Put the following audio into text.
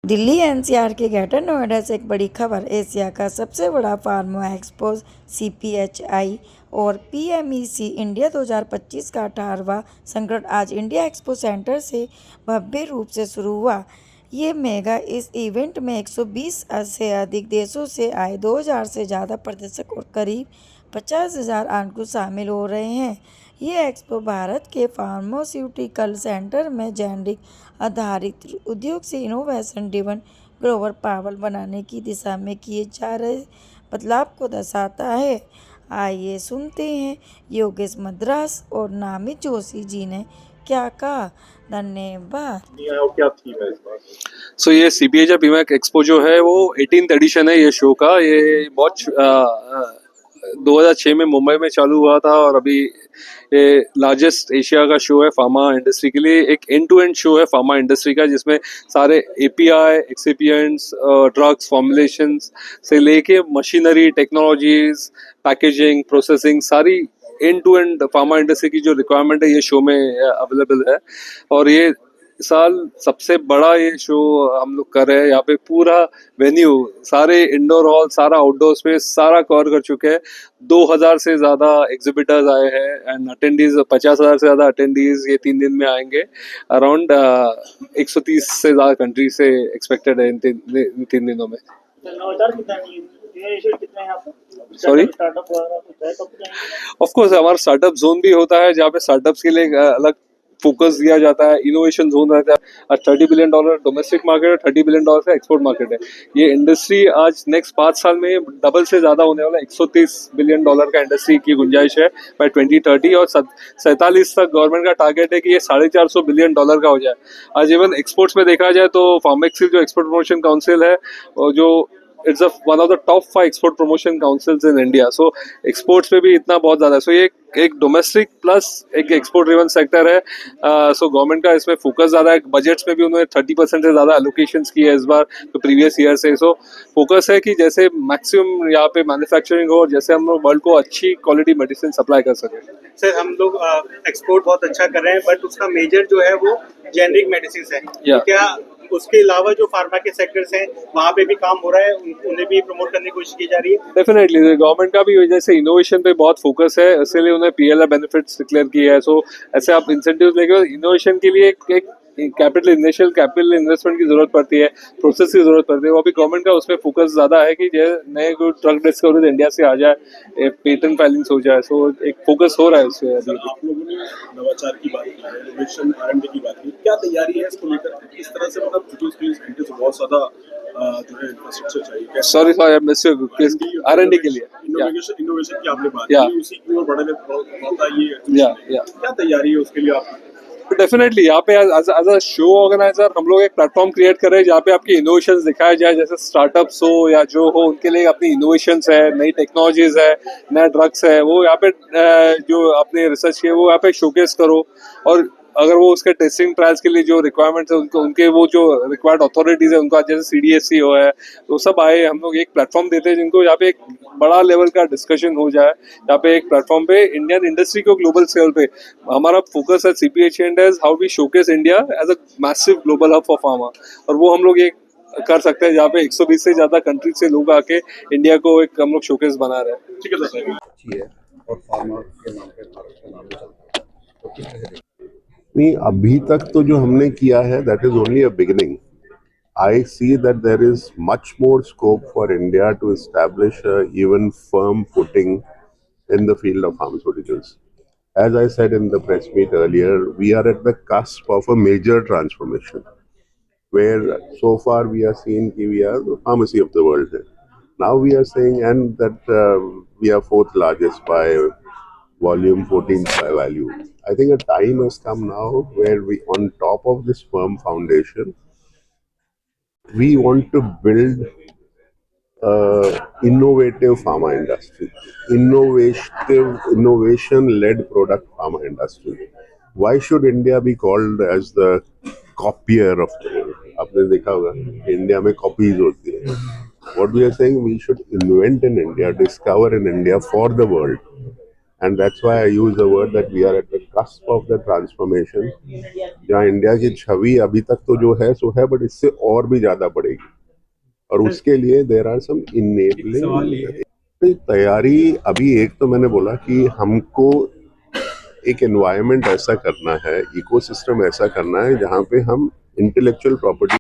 Delhi NCR के greater Noida से एक बड़ी खबर। एशिया का सबसे बड़ा फार्मा एक्सपो सीपीएचआई और पीएमईसी इंडिया 2025 का 18वां संस्करण आज इंडिया एक्सपो सेंटर से भव्य रूप से शुरू हुआ। ये मेगा इस इवेंट में 120 से अधिक देशों से आए 2000 से ज़्यादा प्रदर्शक और करीब 50,000 आगंतुक शामिल हो रहे हैं। ये एक्सपो भारत के फार्मास्यूटिकल सेंटर में जेनेरिक आधारित उद्योग से इनोवेशन ड्रिवन ग्लोबल पावर बनाने की दिशा में किए जा रहे बदलाव को दर्शाता है। आइए सुनते हैं योगेश मद्रास और नामित जोशी जी ने क्या कहा। धन्यवाद। क्या थीम है इस बार? ये सीपीएच बीमैक एक्सपो जो है वो 18th एडिशन है ये शो का। ये बहुत 2006 में मुंबई में चालू हुआ था और अभी ये लार्जेस्ट एशिया का शो है फार्मा इंडस्ट्री के लिए। एक एंड टू एंड शो है फार्मा इंडस्ट्री का, जिसमें सारे एपीआई, एक्सिपिएंट्स, ड्रग्स, फॉर्मुलेशंस से लेके मशीनरी, टेक्नोलॉजीज, पैकेजिंग, प्रोसेसिंग, सारी end to end pharma industry की जो रिक्वायरमेंट है ये शो में अवेलेबल है। और ये साल सबसे बड़ा ये शो हम लोग कर रहे हैं। यहाँ पे पूरा वेन्यू, सारे इंडोर हॉल, सारा आउटडोर स्पेस, सारा कवर कर चुके हैं। 2000 से ज्यादा एग्जिबिटर्स आए हैं एंड अटेंडीज 50,000 से ज्यादा अटेंडीज ये 3 दिन में आएंगे। अराउंड 130 से ज्यादा कंट्री से एक्सपेक्टेड है इन 3 दिनों में। सॉरी, ऑफ कोर्स हमारा स्टार्टअप जोन भी होता है जहाँ पे स्टार्टअप्स के लिए अलग फोकस दिया जाता है। इनोवेशन जोन रहता है। $30 बिलियन डोमेस्टिक मार्केट है, $30 बिलियन का एक्सपोर्ट मार्केट है। ये इंडस्ट्री आज नेक्स्ट 5 साल में डबल से ज्यादा होने वाला है। $130 बिलियन का इंडस्ट्री की गुंजाइश है बाय 2030 और 47 तक गवर्नमेंट का टारगेट है कि ये $450 बिलियन का हो जाए। आज इवन एक्सपोर्ट्स में देखा जाए तो फार्मेक्सिल जो एक्सपोर्ट प्रमोशन काउंसिल है, जो it's one of the top 5 export promotion councils in India. So exports में भी इतना बहुत ज्यादा है। सो ये एक डोमेस्टिक प्लस एक एक्सपोर्ट ड्रिवन सेक्टर है। सो गवर्नमेंट का इसमें फोकस ज्यादा है। बजट्स में भी उन्होंने 30% से ज्यादा एलोकेशंस की है इस बार तो प्रीवियस ईयर से। सो फोकस है कि जैसे मैक्सिमम यहाँ पे मैन्युफैक्चरिंग हो और जैसे हम लोग वर्ल्ड को अच्छी क्वालिटी मेडिसिन सप्लाई कर सके। सर, हम लोग एक्सपोर्ट बहुत अच्छा कर रहे हैं, बट उसका मेजर जो है वो जेनरिक मेडिसिन है। Yeah. क्या उसके अलावा जो फार्मा के सेक्टर्स हैं वहाँ पे भी काम हो रहा है, उन्हें भी प्रमोट करने की कोशिश की जा रही है? डेफिनेटली गवर्नमेंट का भी वजह से इनोवेशन पे बहुत फोकस है, इसलिए उन्हें पीएलआई बेनिफिट्स डिक्लेयर किया है। सो ऐसे आप इंसेंटिव्स लेके इनोवेशन के लिए एक इनिशियल कैपिटल इन्वेस्टमेंट की जरूरत पड़ती है, प्रोसेस की जरूरत पड़ती है। वो अभी गवर्नमेंट का उसमें फोकस ज्यादा है कि नए कोई ड्रग डिस्कवरीज इंडिया से आ जाए, पेटेंट फाइलिंग्स हो जाए। सो एक फोकस हो रहा है उससे अभी। आप लोगों ने नवाचार की बात की है, इनोवेशन आरएनडी की बात की, क्या तैयारी है इसको लेकर? किस तरह से मतलब साइंटिस्ट बहुत ज्यादा जो है इंफ्रास्ट्रक्चर चाहिए? Sorry I miss you. R and D के लिए इनोवेशन की आपने बात की, उसी की ओर बढ़ने होता है ये। क्या तैयारी है उसके लिए आप? डेफिनेटली यहाँ पे एज अ शो ऑर्गेनाइजर हम लोग एक प्लेटफॉर्म क्रिएट कर रहे हैं जहाँ पे आपकी इनोवेशंस दिखाए जाए। जैसे स्टार्टअप्स हो या जो हो, उनके लिए अपनी इनोवेशंस है, नई टेक्नोलॉजीज है, नए ड्रग्स है, वो यहाँ पे जो आपने रिसर्च किया वो यहाँ पे शोकेस करो। और अगर वो उसके टेस्टिंग ट्रायल्स के लिए जो रिक्वायरमेंट्स है उनके वो जो रिक्वायर्ड अथॉरिटीज है उनका, जैसे सीडीएससी हो है, तो सब आए। हम लोग एक प्लेटफॉर्म देते हैं जिनको यहाँ पे एक बड़ा लेवल का डिस्कशन हो जाए। यहाँ पे एक प्लेटफॉर्म पे इंडियन इंडस्ट्री को ग्लोबल स्केल पे हमारा फोकस है CPH and as how we showcase India as a massive global hub for pharma. और वो हम लोग एक कर सकते हैं जहाँ पे 120 से ज्यादा कंट्री से लोग आके इंडिया को एक हम लोग शोकेस बना रहे हैं। ठीक है सर। और फार्मा के नाम पे भारत का नाम चलता है, तो किस तरह से? नहीं, अभी तक तो जो हमने किया है that is only a beginning. I see that there is much more scope for India to establish a even firm footing in the field of pharmaceuticals. As I said in the press meet earlier, we are at the cusp of a major transformation where so far we are seeing that we are the pharmacy of the world. Now we are saying and that we are fourth largest by volume, 14th by value. I think a time has come now where we, on top of this firm foundation, we want to build innovative pharma industry, innovation-led product pharma industry. Why should India be called as the copier of the world? आपने देखा होगा India में copies होती है. What we are saying, we should invent in India, discover in India for the world. And that's why I use the word that we are at the cusp of the transformation, जहाँ India की छवि अभी तक तो जो है सो है, but इससे और भी ज्यादा बढ़ेगी, और उसके लिए देयर आर सम इनेबलिंग तैयारी। अभी एक तो मैंने बोला कि हमको एक एनवायरनमेंट ऐसा करना है, इकोसिस्टम ऐसा करना है जहाँ पे हम इंटेलेक्चुअल प्रॉपर्टी